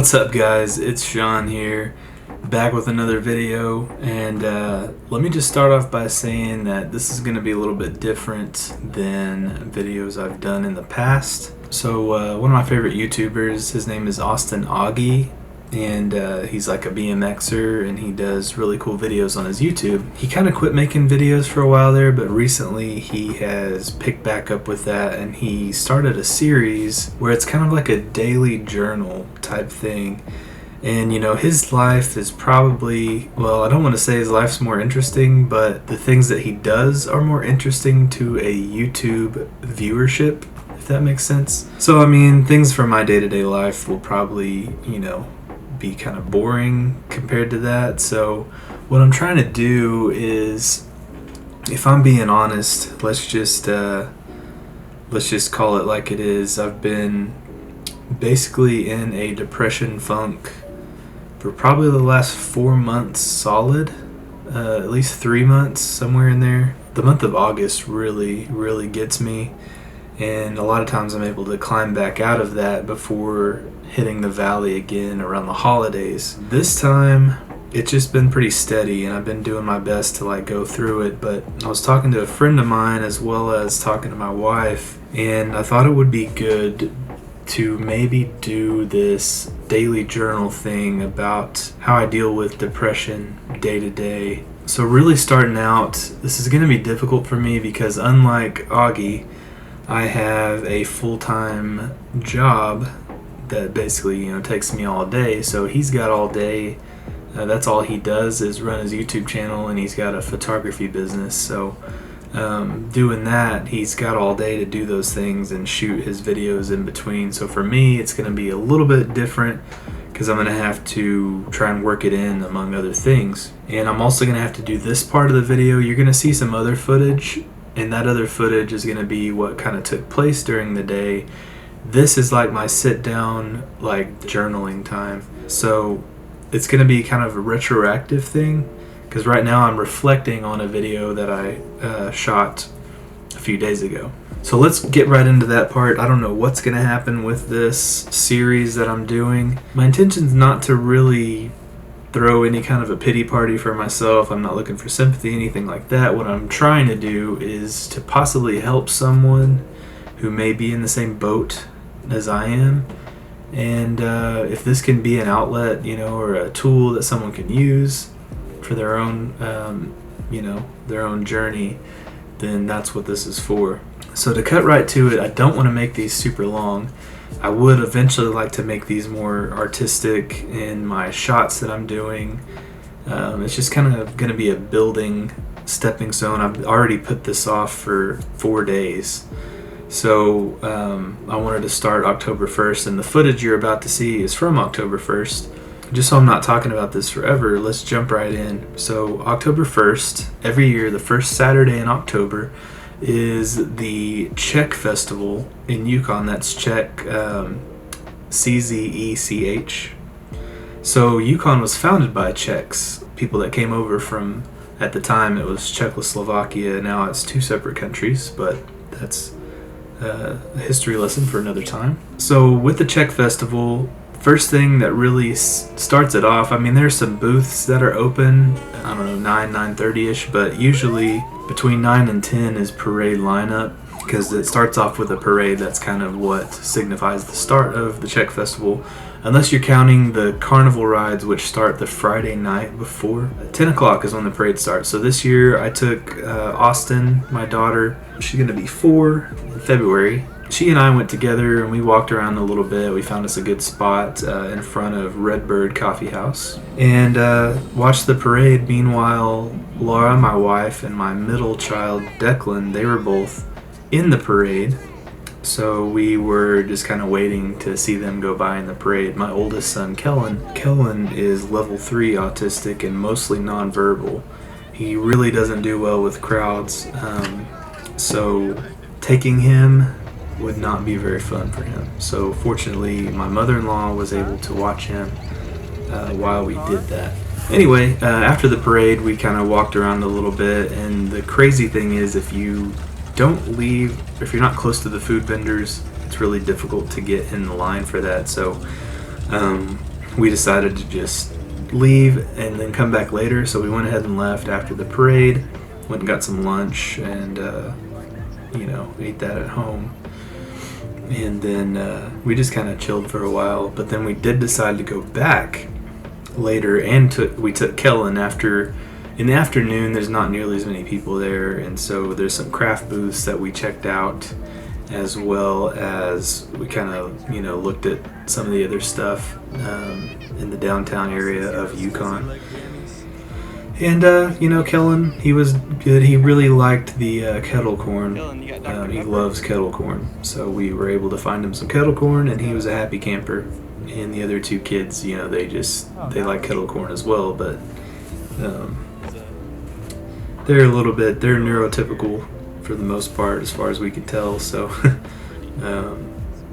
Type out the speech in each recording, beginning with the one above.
What's up, guys? It's Sean here, back with another video, and let me just start off by saying that this is going to be a little bit different than videos I've done in the past. So one of my favorite YouTubers, his name is Austin Augie, and he's like a BMXer, and he does really cool videos on his YouTube. He kind of quit making videos for a while there, but recently he has picked back up with that, and he started a series where it's kind of like a daily journal type thing. And you know, his life is probably, well, I don't want to say his life's more interesting, but the things that he does are more interesting to a YouTube viewership, if that makes sense. So I mean, things from my day-to-day life will probably, you know, be kind of boring compared to that. So what I'm trying to do is, if I'm being honest, let's just call it like it is. I've been basically in a depression funk for probably the last 4 months solid, at least 3 months, somewhere in there. The month of August really gets me, and a lot of times I'm able to climb back out of that before hitting the valley again around the holidays. This time it's just been pretty steady, and I've been doing my best to like go through it. But I was talking to a friend of mine as well as talking to my wife, and I thought it would be good to maybe do this daily journal thing about how I deal with depression day to day. So really starting out, this is going to be difficult for me because unlike Augie, I have a full-time job that basically, you know, takes me all day. So he's got all day. That's all he does is run his YouTube channel, and he's got a photography business. So doing that, he's got all day to do those things and shoot his videos in between. So for me, it's going to be a little bit different because I'm going to have to try and work it in among other things. And I'm also going to have to do this part of the video. You're going to see some other footage, and that other footage is going to be what kind of took place during the day. This is like my sit down, like journaling time. So it's going to be kind of a retroactive thing, because right now I'm reflecting on a video that I shot a few days ago. So let's get right into that part. I don't know what's going to happen with this series that I'm doing. My intention's not to really throw any kind of a pity party for myself. I'm not looking for sympathy, anything like that. What I'm trying to do is to possibly help someone who may be in the same boat as I am. And if this can be an outlet, you know, or a tool that someone can use for their own, you know, their own journey, then that's what this is for. So to cut right to it, I don't want to make these super long. I would eventually like to make these more artistic in my shots that I'm doing. It's just kind of going to be a building stepping stone. I've already put this off for 4 days. So I wanted to start October 1st, and the footage you're about to see is from October 1st. Just so I'm not talking about this forever, let's jump right in. So October 1st, every year, the first Saturday in October, is the Czech Festival in Yukon. That's Czech, Czech. So Yukon was founded by Czechs, people that came over from, at the time it was Czechoslovakia, now it's two separate countries, but that's a history lesson for another time. So with the Czech Festival, first thing that really starts it off, I mean, there's some booths that are open, I don't know, 9:30ish, but usually between 9 and 10 is parade lineup, because it starts off with a parade. That's kind of what signifies the start of the Czech Festival, unless you're counting the carnival rides, which start the Friday night before. 10 o'clock is when the parade starts. So this year I took Austin, my daughter, she's going to be 4 in February. She and I went together and we walked around a little bit. We found us a good spot in front of Redbird Coffee House and watched the parade. Meanwhile, Laura, my wife, and my middle child, Declan, they were both in the parade. So we were just kind of waiting to see them go by in the parade. My oldest son, Kellen is level 3 autistic and mostly nonverbal. He really doesn't do well with crowds. So taking him would not be very fun for him. So fortunately, my mother-in-law was able to watch him while we did that. Anyway, after the parade, we kind of walked around a little bit, and the crazy thing is, if you don't leave, if you're not close to the food vendors, it's really difficult to get in the line for that. So we decided to just leave and then come back later. So we went ahead and left after the parade, went and got some lunch, and ate that at home. And then we just kind of chilled for a while. But then we did decide to go back later, and we took Kellen after. In the afternoon, there's not nearly as many people there, and so there's some craft booths that we checked out, as well as we kind of looked at some of the other stuff in the downtown area of Yukon. And Kellen, he was good. He really liked the kettle corn. He loves kettle corn, so we were able to find him some kettle corn, and he was a happy camper. And the other two kids, they like kettle corn as well, but they're neurotypical for the most part, as far as we could tell, so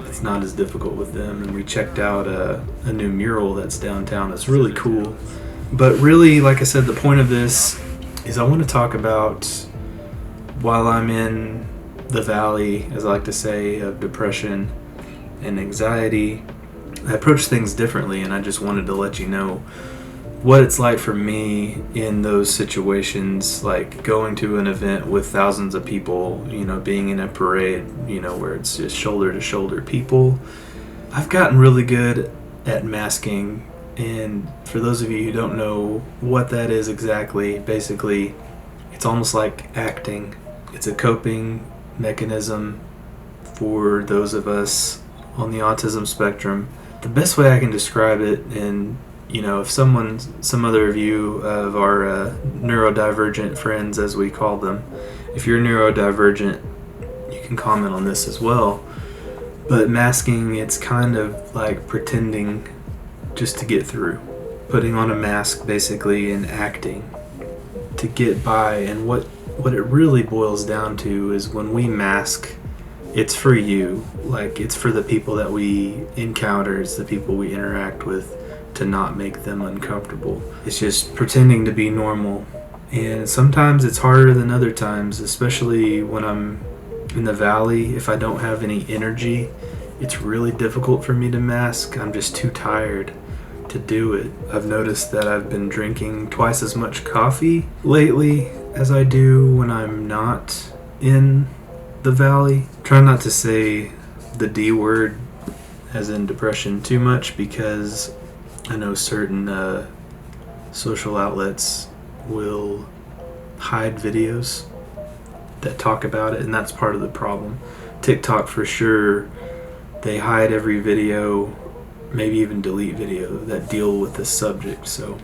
it's not as difficult with them. And we checked out a new mural that's downtown that's really cool. But really, like I said, the point of this is I want to talk about, while I'm in the valley, as I like to say, of depression and anxiety, I approach things differently, and I just wanted to let you know what it's like for me in those situations, like going to an event with thousands of people, being in a parade, where it's just shoulder to shoulder people. I've gotten really good at masking, and for those of you who don't know what that is exactly, basically it's almost like acting. It's a coping mechanism for those of us on the autism spectrum. The best way I can describe it, and if some other of you of our neurodivergent friends, as we call them, if you're neurodivergent, you can comment on this as well. But masking, it's kind of like pretending just to get through. Putting on a mask, basically, and acting to get by. And what it really boils down to is, when we mask, it's for you. Like, it's for the people that we encounter, it's the people we interact with, to not make them uncomfortable. It's just pretending to be normal. And sometimes it's harder than other times, especially when I'm in the valley. If I don't have any energy, it's really difficult for me to mask. I'm just too tired to do it. I've noticed that I've been drinking twice as much coffee lately as I do when I'm not in the valley. Try not to say the D word, as in depression, too much, because I know certain social outlets will hide videos that talk about it, and that's part of the problem. TikTok, for sure, they hide every video, maybe even delete video that deal with this subject. So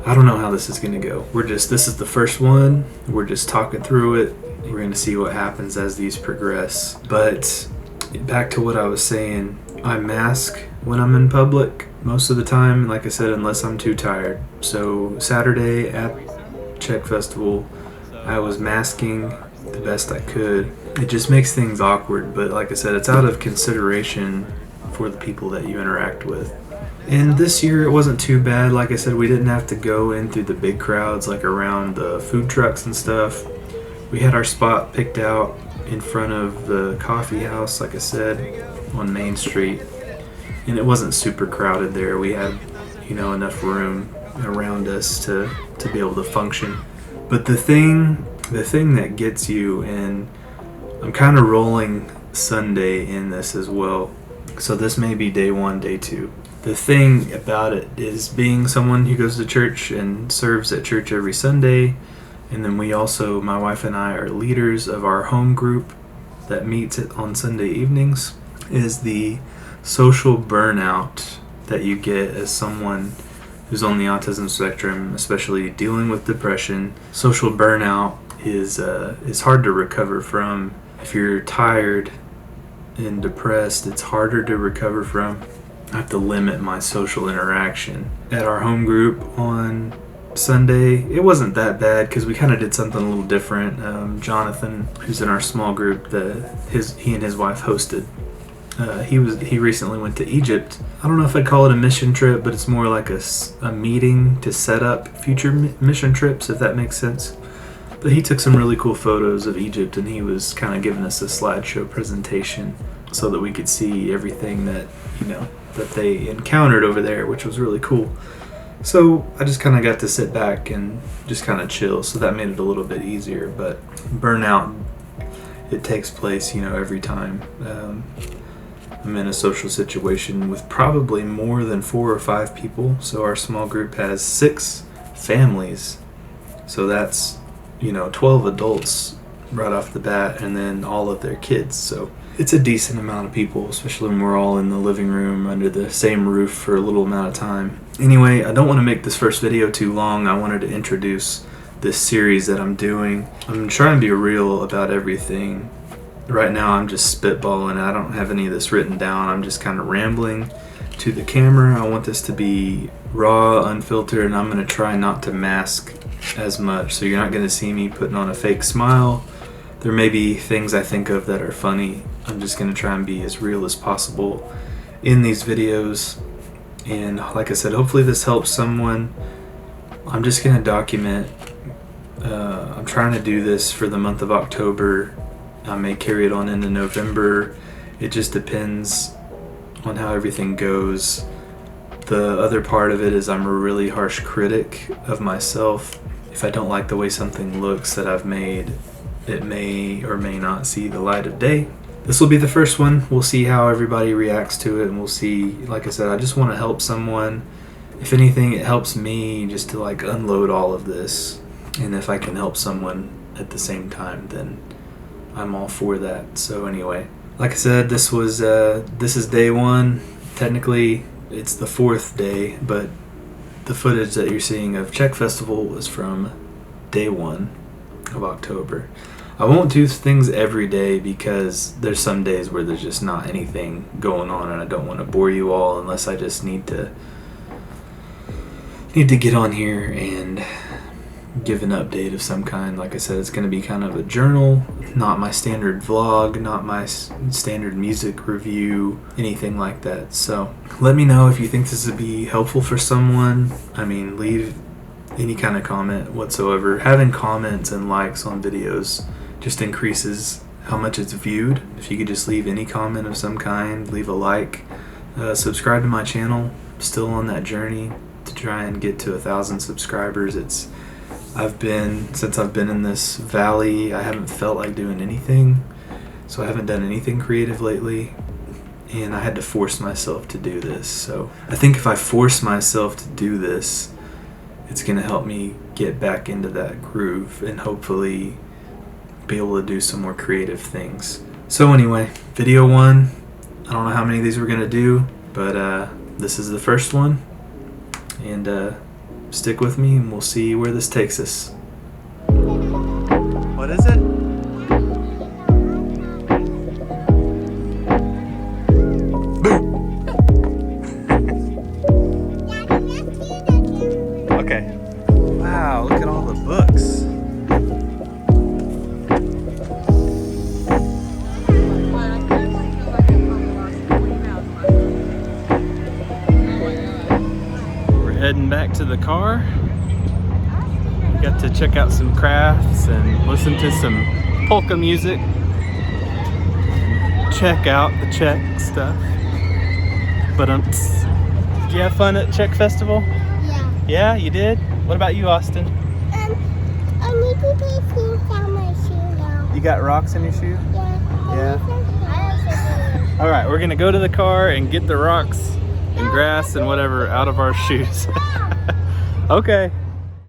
I don't know how this is going to go. This is the first one. We're just talking through it. We're going to see what happens as these progress. But back to what I was saying, I mask when I'm in public most of the time, like I said, unless I'm too tired. So Saturday at Czech Festival, I was masking the best I could. It just makes things awkward, but like I said, it's out of consideration for the people that you interact with. And this year it wasn't too bad. Like I said, we didn't have to go in through the big crowds, like around the food trucks and stuff. We had our spot picked out in front of the coffee house, like I said, on Main Street. And it wasn't super crowded there. We had, enough room around us to be able to function. But the thing that gets you, and I'm kind of rolling Sunday in this as well, so this may be day one, day two. The thing about it is, being someone who goes to church and serves at church every Sunday, and then we also, my wife and I, are leaders of our home group that meets on Sunday evenings, is the social burnout that you get as someone who's on the autism spectrum, especially dealing with depression. Social burnout is hard to recover from. If you're tired and depressed, it's harder to recover from. I have to limit my social interaction. At our home group on Sunday, it wasn't that bad because we kind of did something a little different. Jonathan, who's in our small group, he and his wife hosted. He recently went to Egypt. I don't know if I'd call it a mission trip, but it's more like a meeting to set up future mission trips, if that makes sense. But he took some really cool photos of Egypt, and he was kind of giving us a slideshow presentation so that we could see everything that that they encountered over there, which was really cool. So I just kind of got to sit back and just kind of chill, so that made it a little bit easier. But burnout, it takes place, every time I'm in a social situation with probably more than 4 or 5 people. So our small group has 6 families, so that's 12 adults right off the bat, and then all of their kids. So it's a decent amount of people, especially when we're all in the living room under the same roof for a little amount of time. Anyway, I don't want to make this first video too long. I wanted to introduce this series that I'm doing. I'm trying to be real about everything. Right now I'm just spitballing. I don't have any of this written down. I'm just kind of rambling to the camera. I want this to be raw, unfiltered, and I'm going to try not to mask as much. So you're not going to see me putting on a fake smile. There may be things I think of that are funny. I'm just going to try and be as real as possible in these videos. And like I said, hopefully this helps someone. I'm just going to document. I'm trying to do this for the month of October. I may carry it on into November. It just depends on how everything goes. The other part of it is I'm a really harsh critic of myself. If I don't like the way something looks that I've made, it may or may not see the light of day. This will be the first one. We'll see how everybody reacts to it, and we'll see. Like I said, I just want to help someone. If anything, it helps me just to unload all of this. And if I can help someone at the same time, then I'm all for that. So anyway, like I said, this is day 1. Technically, it's the 4th day, but the footage that you're seeing of Czech Festival was from day 1 of October. I won't do things every day because there's some days where there's just not anything going on, and I don't want to bore you all unless I just need to get on here and give an update of some kind. Like I said, it's going to be kind of a journal, not my standard vlog, not my standard music review, anything like that. So let me know if you think this would be helpful for someone. I mean, leave any kind of comment whatsoever. Having comments and likes on videos just increases how much it's viewed. If you could just leave any comment of some kind, leave a like, subscribe to my channel. I'm still on that journey to try and get to 1,000 subscribers. Since I've been in this valley, I haven't felt like doing anything, so I haven't done anything creative lately, and I had to force myself to do this. So I think if I force myself to do this, it's going to help me get back into that groove and hopefully be able to do some more creative things. So anyway, video 1, I don't know how many of these we're going to do, but this is the first one, and stick with me and we'll see where this takes us. What is it? Okay. Wow, look at all the books. Heading back to the car. Got to check out some crafts and listen to some polka music. Check out the Czech stuff. But did you have fun at Czech Festival? Yeah. Yeah, you did? What about you, Austin? I need to take things down my shoe now. You got rocks in your shoe? Yeah. Yeah. All right, we're gonna go to the car and get the rocks and grass and whatever out of our shoes. Okay.